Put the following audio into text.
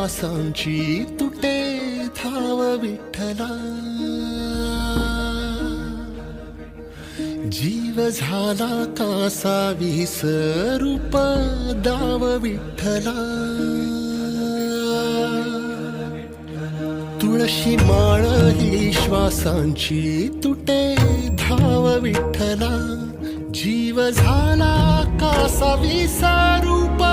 श्वासांची तुटे धाव विठ्ठला, जीव झाला कासा विसरूप दाव विठ्ठला, तुळशी माळ ही श्वासांची तुटे धाव विठ्ठला, जीव झाला कासा विसरूप